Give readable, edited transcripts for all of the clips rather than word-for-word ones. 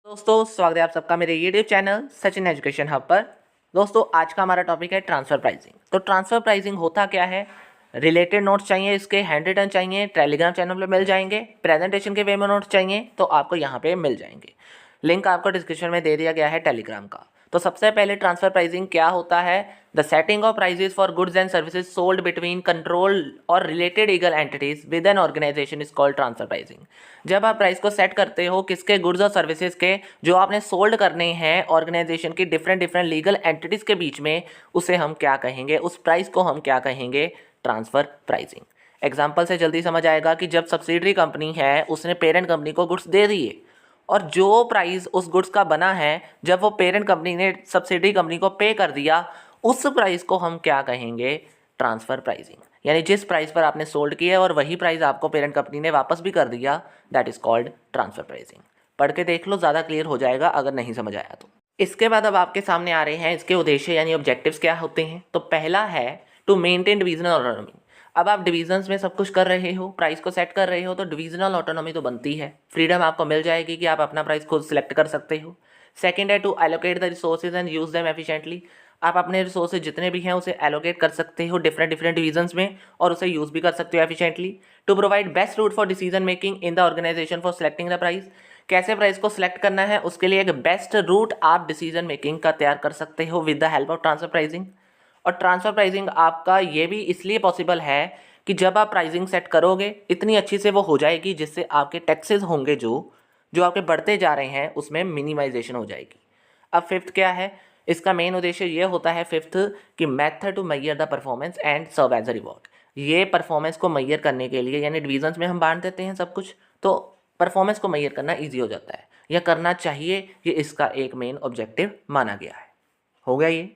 दोस्तों स्वागत है आप सबका मेरे YouTube channel Sachin education hub पर। दोस्तों आज का हमारा टॉपिक है ट्रांसफ़र प्राइसिंग। तो ट्रांसफ़र प्राइसिंग होता क्या है, रिलेटेड नोट्स चाहिए, इसके हैंड रिटन चाहिए, टेलीग्राम चैनल पे मिल जाएंगे। प्रेजेंटेशन के वे में नोट्स चाहिए तो आपको यहाँ पे मिल जाएंगे। लिंक आपको डिस्क्रिप्शन में दे दिया गया है टेलीग्राम का। तो सबसे पहले ट्रांसफ़र प्राइसिंग क्या होता है, the setting of prices for goods and services sold between control और related legal entities with an organization is called transfer pricing. जब आप प्राइस को सेट करते हो किसके, गुड्स और सर्विसेज के, जो आपने सोल्ड करने हैं ऑर्गेनाइजेशन की डिफरेंट लीगल एंटिटीज के बीच में, उसे हम क्या कहेंगे, उस प्राइस को हम क्या कहेंगे, ट्रांसफ़र प्राइसिंग। एग्जाम्पल से जल्दी समझ आएगा कि जब सब्सिडरी कंपनी है उसने पेरेंट कंपनी को गुड्स दे दिए और जो प्राइस उस गुड्स का बना है जब वो पेरेंट कंपनी ने सब्सिडरी कंपनी को पे कर दिया, उस प्राइस को हम क्या कहेंगे, ट्रांसफ़र प्राइसिंग। यानी जिस प्राइस पर आपने सोल्ड किया और वही प्राइस आपको पेरेंट कंपनी ने वापस भी कर दिया, that is called transfer pricing. पढ़ के देख लो, ज़्यादा क्लियर हो जाएगा अगर नहीं समझ आया तो। इसके बाद अब आपके सामने आ रहे हैं इसके उद्देश्य यानी ऑब्जेक्टिव्स क्या होते हैं। तो पहला है टू मेंटेन डिविजनल ऑटोनॉमी। अब आप डिवीजन्स में सब कुछ कर रहे हो, प्राइस को सेट कर रहे हो, तो डिविजनल ऑटोनॉमी तो बनती है, फ्रीडम आपको मिल जाएगी कि आप अपना प्राइस खुद सिलेक्ट कर सकते हो। सेकंड है to allocate the resources and use them efficiently. आप अपने रिसोर्सेज जितने भी हैं उसे एलोकेट कर सकते हो डिफरेंट डिवीजन्स में और उसे यूज़ भी कर सकते हो efficiently. To provide best route for decision making in the organisation for selecting the price. कैसे प्राइस को सिलेक्ट करना है उसके लिए एक बेस्ट रूट आप डिसीजन मेकिंग का तैयार कर सकते हो with the help of transfer pricing. और ट्रांसफ़र प्राइसिंग आपका ये भी इसलिए पॉसिबल है कि जब आप प्राइसिंग सेट करोगे इतनी अच्छी से वो हो जाएगी जिससे आपके टैक्सेस होंगे जो आपके बढ़ते जा रहे हैं उसमें मिनिमाइजेशन हो जाएगी। अब फिफ्थ क्या है, इसका मेन उद्देश्य ये होता है फिफ्थ कि method to measure the performance and serve as a reward. ये परफॉर्मेंस को मेजर करने के लिए, यानी डिवीजन्स में हम बांट देते हैं सब कुछ, तो परफॉर्मेंस को मेजर करना ईजी हो जाता है या करना चाहिए, ये इसका एक मेन ऑब्जेक्टिव माना गया है। हो गया ये,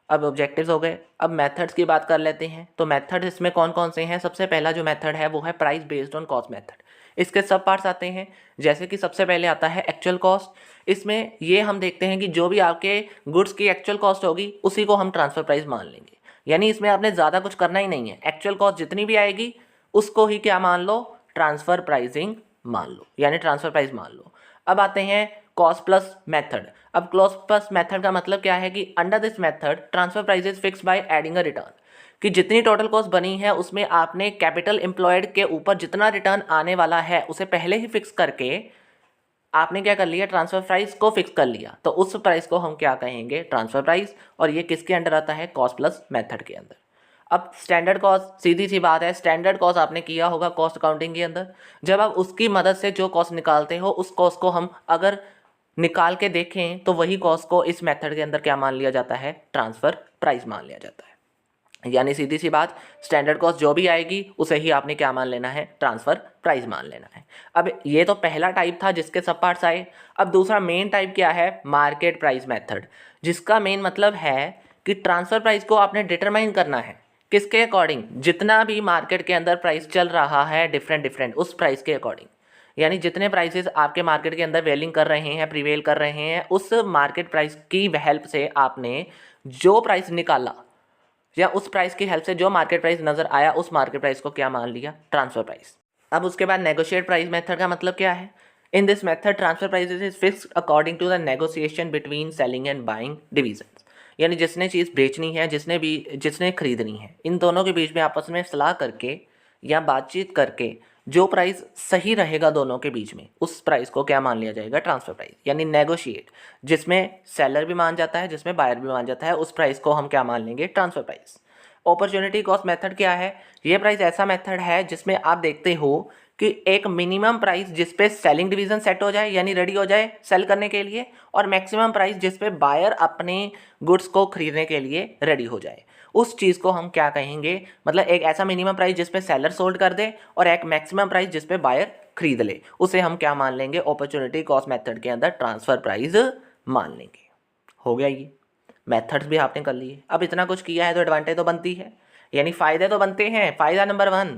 अब ऑब्जेक्टिव्स हो गए। अब मेथड्स की बात कर लेते हैं। तो मेथड इसमें कौन कौन से हैं, सबसे पहला जो मेथड है वो है price based on cost method. इसके सब पार्ट्स आते हैं, जैसे कि सबसे पहले आता है एक्चुअल कॉस्ट। इसमें ये हम देखते हैं कि जो भी आपके गुड्स की एक्चुअल कॉस्ट होगी उसी को हम ट्रांसफ़र प्राइस मान लेंगे। यानी इसमें आपने ज़्यादा कुछ करना ही नहीं है, एक्चुअल कॉस्ट जितनी भी आएगी उसको ही क्या मान लो, ट्रांसफ़र प्राइसिंग मान लो, यानी ट्रांसफ़र प्राइस मान लो। अब आते हैं कॉस्ट प्लस मेथड। अब कॉस्ट प्लस मेथड का मतलब क्या है कि under this method transfer price is fix by adding a return, कि जितनी टोटल कॉस्ट बनी है उसमें आपने कैपिटल एम्प्लॉयड के ऊपर जितना रिटर्न आने वाला है उसे पहले ही फिक्स करके आपने क्या कर लिया, ट्रांसफर प्राइस को फिक्स कर लिया। तो उस प्राइस को हम क्या कहेंगे, ट्रांसफर प्राइस। और ये किसके अंडर आता है, कॉस्ट प्लस मेथड के अंदर। अब स्टैंडर्ड कॉस्ट, सीधी सी बात है, स्टैंडर्ड कॉस्ट आपने किया होगा कॉस्ट अकाउंटिंग के अंदर। जब आप उसकी मदद से जो कॉस्ट निकालते हो उस कॉस्ट को हम अगर निकाल के देखें तो वही कॉस्ट को इस मेथड के अंदर क्या मान लिया जाता है, ट्रांसफ़र प्राइस मान लिया जाता है। यानी सीधी सी बात, स्टैंडर्ड कॉस्ट जो भी आएगी उसे ही आपने क्या मान लेना है, ट्रांसफ़र प्राइस मान लेना है। अब ये तो पहला टाइप था जिसके सब पार्ट्स आए। अब दूसरा मेन टाइप क्या है, मार्केट प्राइस मेथड, जिसका मेन मतलब है कि ट्रांसफ़र प्राइस को आपने डिटरमाइन करना है किसके अकॉर्डिंग, जितना भी मार्केट के अंदर प्राइस चल रहा है डिफरेंट उस प्राइस के अकॉर्डिंग। यानी जितने प्राइसेस आपके मार्केट के अंदर वेलिंग कर रहे हैं, प्रीवेल कर रहे हैं, उस मार्केट प्राइस की हेल्प से आपने जो प्राइस निकाला या उस प्राइस की हेल्प से जो मार्केट प्राइस नज़र आया उस मार्केट प्राइस को क्या मान लिया, ट्रांसफ़र प्राइस। अब उसके बाद नेगोशिएट प्राइस मेथड का मतलब क्या है, in this method transfer price is fixed according to the negotiation between selling and buying divisions. यानी जिसने चीज़ बेचनी है, जिसने खरीदनी है, इन दोनों के बीच में आपस में सलाह करके या बातचीत करके जो प्राइस सही रहेगा दोनों के बीच में उस प्राइस को क्या मान लिया जाएगा, ट्रांसफ़र प्राइस। यानी नेगोशिएट, जिसमें सेलर भी मान जाता है, जिसमें बायर भी मान जाता है, उस प्राइस को हम क्या मान लेंगे, transfer price. Opportunity cost method क्या है, ये प्राइस ऐसा मेथड है जिसमें आप देखते हो कि एक मिनिमम प्राइस जिस पे सेलिंग डिवीज़न सेट हो जाए यानी रेडी हो जाए सेल करने के लिए, और मैक्सिमम प्राइस जिस पे बायर अपने गुड्स को खरीदने के लिए रेडी हो जाए, उस चीज़ को हम क्या कहेंगे, मतलब एक ऐसा मिनिमम प्राइस जिस पे सेलर सोल्ड कर दे और एक मैक्सिमम प्राइस जिस पे बायर खरीद ले, उसे हम क्या मान लेंगे, अपॉर्चुनिटी कॉस्ट मेथड के अंदर ट्रांसफ़र प्राइस मान लेंगे। हो गया ये, मेथड्स भी आपने कर लिए। अब इतना कुछ किया है तो एडवांटेज तो बनती है, यानी फ़ायदे तो बनते हैं। फ़ायदा नंबर 1,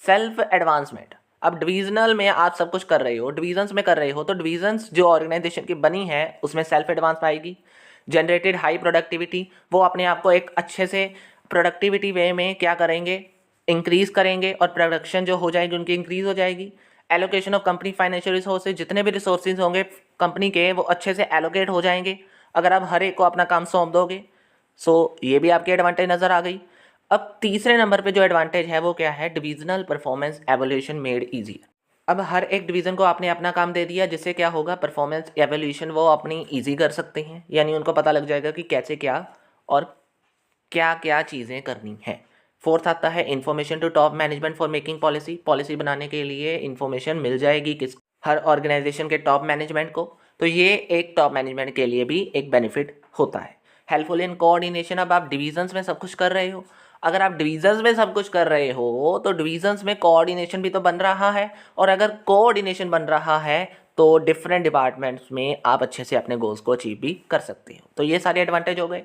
सेल्फ एडवांसमेंट। अब डिवीजनल में आप सब कुछ कर रहे हो, डिवीजन्स में कर रहे हो, तो डिवीजन्स जो ऑर्गेनाइजेशन की बनी है उसमें सेल्फ एडवांस पाएगी। जनरेटेड हाई प्रोडक्टिविटी, वो अपने आप को एक अच्छे से प्रोडक्टिविटी वे में क्या करेंगे, इंक्रीज़ करेंगे और प्रोडक्शन जो हो जाएगी उनकी इंक्रीज़ हो जाएगी। Allocation of company financial resources, जितने भी रिसोर्सेज होंगे कंपनी के वो अच्छे से एलोकेट हो जाएंगे अगर आप हर एक को अपना काम सौंप दोगे। सो ये भी आपकी एडवांटेज नज़र आ गई। अब तीसरे नंबर पे जो एडवांटेज है वो क्या है, divisional performance evolution made easier. अब हर एक डिवीज़न को आपने अपना काम दे दिया, जिससे क्या होगा, परफॉर्मेंस एवोल्यूशन वो अपनी ईजी कर सकते हैं, यानी उनको पता लग जाएगा कि कैसे क्या और क्या क्या चीज़ें करनी है। फोर्थ आता है information to top management for making policy. Policy बनाने के लिए इन्फॉर्मेशन मिल जाएगी किस, हर ऑर्गेनाइजेशन के टॉप मैनेजमेंट को। तो ये एक टॉप मैनेजमेंट के लिए भी एक बेनिफिट होता है। Helpful in coordination. अब आप डिवीजन्स में सब कुछ कर रहे हो, अगर आप डिवीजन्स में सब कुछ कर रहे हो तो डिवीजन्स में कोऑर्डिनेशन भी तो बन रहा है, और अगर कोऑर्डिनेशन बन रहा है तो डिफरेंट डिपार्टमेंट्स में आप अच्छे से अपने गोल्स को अचीव भी कर सकते हो। तो ये सारे एडवांटेज हो गए।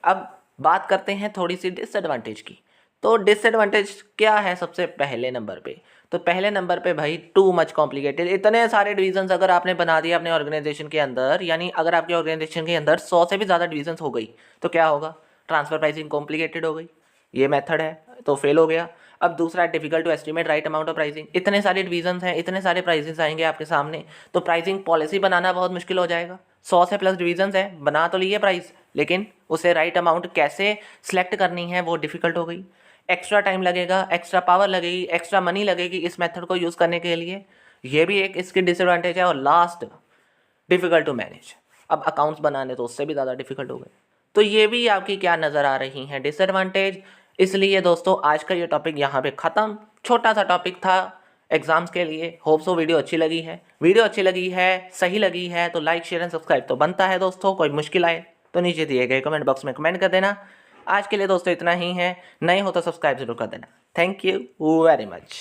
अब बात करते हैं थोड़ी सी डिसएडवांटेज की। तो डिसएडवांटेज क्या है सबसे पहले नंबर पे, तो पहले नंबर पे भाई टू मच कॉम्प्लिकेटेड। इतने सारे डिवीजन्स अगर आपने बना दिए अपने ऑर्गेनाइजेशन के अंदर, यानी अगर आपके ऑर्गेनाइजेशन के अंदर 100 से भी ज़्यादा डिवीजन्स हो गई तो क्या होगा, ट्रांसफर प्राइसिंग कॉम्प्लिकेटेड हो गई, ये मेथड है तो फेल हो गया। अब दूसरा, difficult to estimate right amount of pricing. इतने सारे डिवीजन्स हैं, इतने सारे प्राइसेस आएंगे आपके सामने, तो प्राइसिंग पॉलिसी बनाना बहुत मुश्किल हो जाएगा। 100 से प्लस डिवीजन्स हैं, बना तो लिए प्राइस, लेकिन उसे राइट अमाउंट कैसे सिलेक्ट करनी है वो डिफ़िकल्ट हो गई। एक्स्ट्रा टाइम लगेगा, एक्स्ट्रा पावर लगेगी, एक्स्ट्रा मनी लगेगी इस मेथड को यूज़ करने के लिए, ये भी एक इसकी डिसएडवांटेज है। और लास्ट, डिफ़िकल्ट टू मैनेज। अब अकाउंट्स बनाने तो उससे भी ज़्यादा डिफ़िकल्ट हो गए। तो ये भी आपकी क्या नज़र आ रही हैं, डिसएडवांटेज। इसलिए दोस्तों आज का ये टॉपिक यहाँ पे ख़त्म। छोटा सा टॉपिक था एग्जाम्स के लिए। होप सो वीडियो अच्छी लगी है। वीडियो अच्छी लगी है, सही लगी है तो लाइक शेयर एंड सब्सक्राइब तो बनता है दोस्तों। कोई मुश्किल आए तो नीचे दिए गए कमेंट बॉक्स में कमेंट कर देना। आज के लिए दोस्तों इतना ही है, नए हो तो सब्सक्राइब जरूर कर देना। Thank you very much.